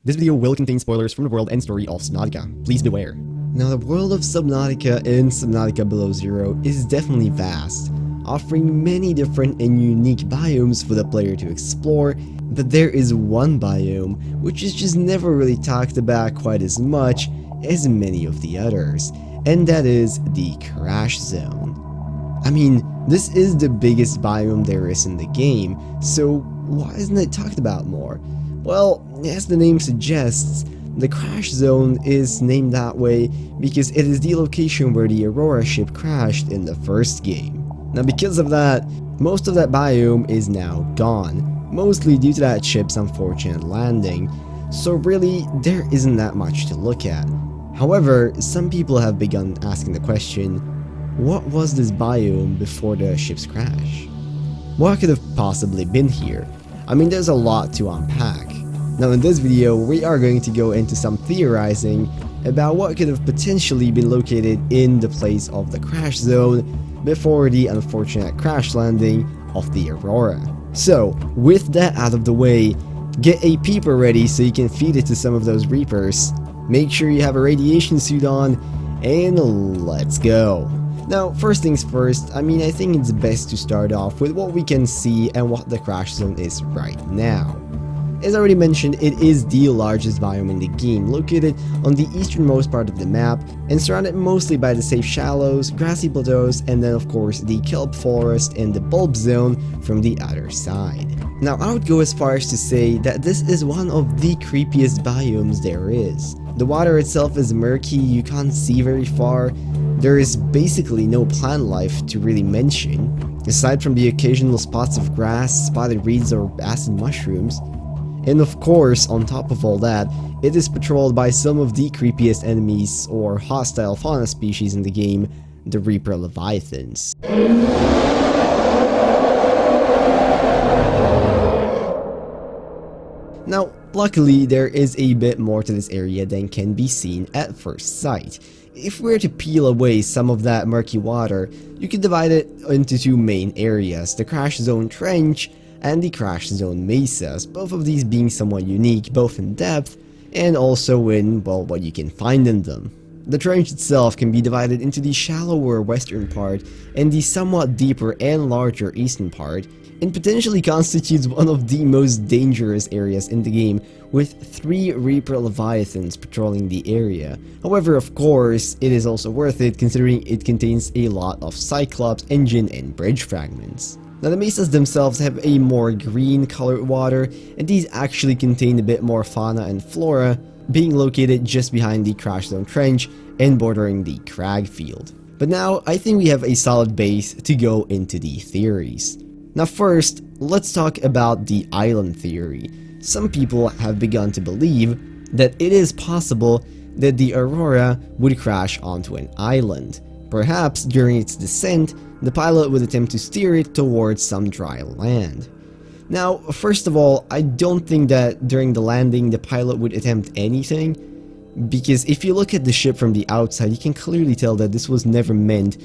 This video will contain spoilers from the world and story of Subnautica. Please beware. Now, the world of Subnautica and Subnautica Below Zero is definitely vast, offering many different and unique biomes for the player to explore, but there is one biome which is just never really talked about quite as much as many of the others, and that is the Crash Zone. I mean, this is the biggest biome there is in the game, so why isn't it talked about more? Well, as the name suggests, the Crash Zone is named that way because it is the location where the Aurora ship crashed in the first game. Now, because of that, most of that biome is now gone, mostly due to that ship's unfortunate landing, so really, there isn't that much to look at. However, some people have begun asking the question, what was this biome before the ship's crash? What could have possibly been here? I mean, there's a lot to unpack. Now, in this video, we are going to go into some theorizing about what could have potentially been located in the place of the Crash Zone before the unfortunate crash landing of the Aurora. So, with that out of the way, get a peeper ready so you can feed it to some of those Reapers, make sure you have a radiation suit on, and let's go. Now, first things first, I mean, I think it's best to start off with what we can see and what the Crash Zone is right now. As I already mentioned, it is the largest biome in the game, located on the easternmost part of the map and surrounded mostly by the safe shallows, grassy plateaus, and then of course the kelp forest and the bulb zone from the other side. Now, I would go as far as to say that this is one of the creepiest biomes there is. The water itself is murky, you can't see very far, there is basically no plant life to really mention, aside from the occasional spots of grass, spotted reeds, or acid mushrooms. And of course, on top of all that, it is patrolled by some of the creepiest enemies or hostile fauna species in the game, the Reaper Leviathans. Now, luckily, there is a bit more to this area than can be seen at first sight. If we were to peel away some of that murky water, you could divide it into two main areas, the Crash Zone Trench and the Crash Zone Mesas, both of these being somewhat unique both in depth and also in, well, what you can find in them. The trench itself can be divided into the shallower western part and the somewhat deeper and larger eastern part, and potentially constitutes one of the most dangerous areas in the game, with 3 Reaper Leviathans patrolling the area. However, of course, it is also worth it considering it contains a lot of Cyclops, engine, and bridge fragments. Now, the mesas themselves have a more green colored water, and these actually contain a bit more fauna and flora, being located just behind the Crash Zone Trench and bordering the crag field. But now, I think we have a solid base to go into the theories. Now first, let's talk about the island theory. Some people have begun to believe that it is possible that the Aurora would crash onto an island. Perhaps during its descent, the pilot would attempt to steer it towards some dry land. Now, first of all, I don't think that during the landing the pilot would attempt anything, because if you look at the ship from the outside, you can clearly tell that this was never meant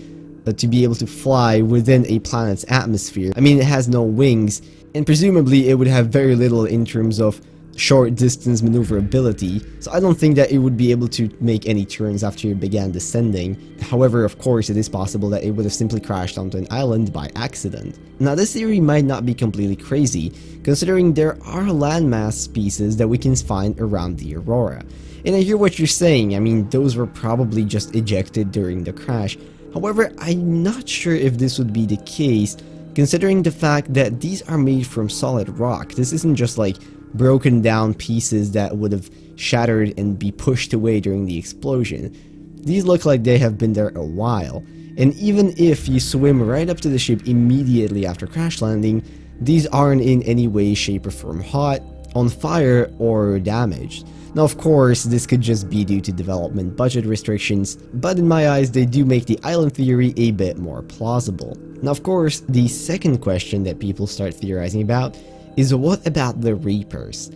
to be able to fly within a planet's atmosphere. I mean, it has no wings, and presumably it would have very little in terms of short distance maneuverability, so I don't think that it would be able to make any turns after it began descending. However, of course, it is possible that it would have simply crashed onto an island by accident. Now, this theory might not be completely crazy, considering there are landmass species that we can find around the Aurora. And I hear what you're saying, I mean, those were probably just ejected during the crash. However, I'm not sure if this would be the case, considering the fact that these are made from solid rock. This isn't just like broken down pieces that would have shattered and be pushed away during the explosion. These look like they have been there a while, and even if you swim right up to the ship immediately after crash landing, these aren't in any way, shape, or form hot, on fire, or damaged. Now, of course, this could just be due to development budget restrictions, but in my eyes, they do make the island theory a bit more plausible. Now, of course, the second question that people start theorizing about is, what about the Reapers?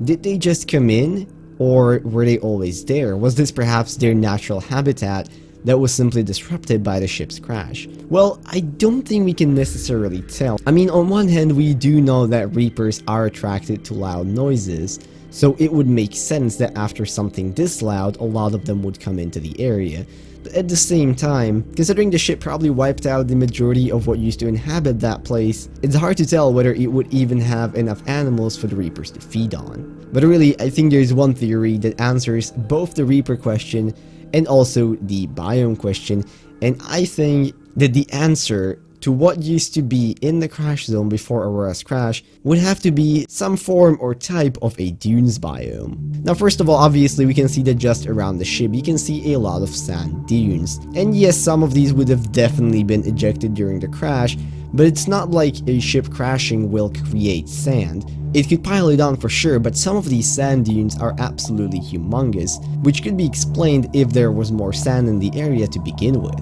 Did they just come in, or were they always there? Was this perhaps their natural habitat that was simply disrupted by the ship's crash? Well, I don't think we can necessarily tell. I mean, on one hand, we do know that Reapers are attracted to loud noises, So it would make sense that after something this loud, a lot of them would come into the area. But at the same time, considering the ship probably wiped out the majority of what used to inhabit that place, it's hard to tell whether it would even have enough animals for the Reapers to feed on. But really, I think there's one theory that answers both the Reaper question and also the biome question, and I think that the answer to what used to be in the crash zone before Aurora's crash would have to be some form or type of a dunes biome. Now first of all, obviously we can see that just around the ship you can see a lot of sand dunes, and yes, some of these would have definitely been ejected during the crash, but it's not like a ship crashing will create sand. It could pile it on for sure, but some of these sand dunes are absolutely humongous, which could be explained if there was more sand in the area to begin with.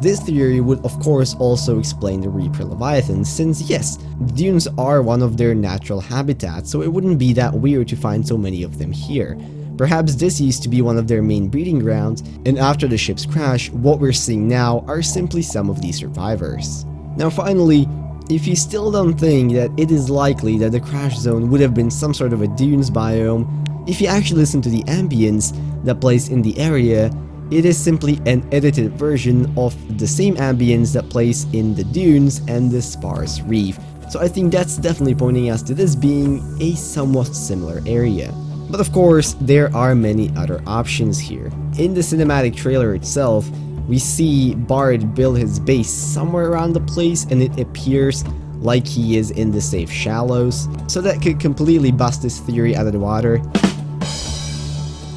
This theory would of course also explain the Reaper Leviathans, since yes, dunes are one of their natural habitats, so it wouldn't be that weird to find so many of them here. Perhaps this used to be one of their main breeding grounds, and after the ship's crash, what we're seeing now are simply some of these survivors. Now finally, if you still don't think that it is likely that the crash zone would have been some sort of a dunes biome, if you actually listen to the ambience that plays in the area, it is simply an edited version of the same ambience that plays in the dunes and the sparse reef. So I think that's definitely pointing us to this being a somewhat similar area. But of course, there are many other options here. In the cinematic trailer itself, we see Bard build his base somewhere around the place, and it appears like he is in the safe shallows, so that could completely bust this theory out of the water.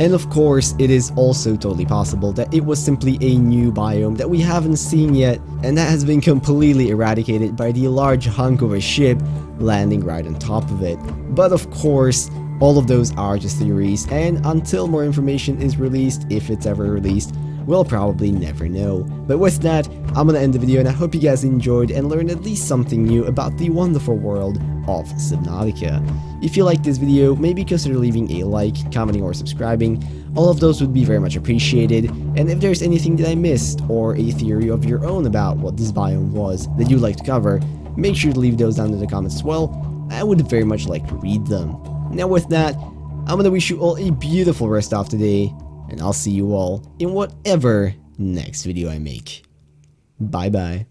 And of course, it is also totally possible that it was simply a new biome that we haven't seen yet, and that has been completely eradicated by the large hunk of a ship landing right on top of it. But of course, all of those are just theories, and until more information is released, if it's ever released, we'll probably never know. But with that, I'm gonna end the video, and I hope you guys enjoyed and learned at least something new about the wonderful world of Subnautica. If you liked this video, maybe consider leaving a like, commenting, or subscribing. All of those would be very much appreciated, and if there's anything that I missed, or a theory of your own about what this biome was that you'd like to cover, make sure to leave those down in the comments as well. I would very much like to read them. Now with that, I'm gonna wish you all a beautiful rest of today, and I'll see you all in whatever next video I make. Bye bye.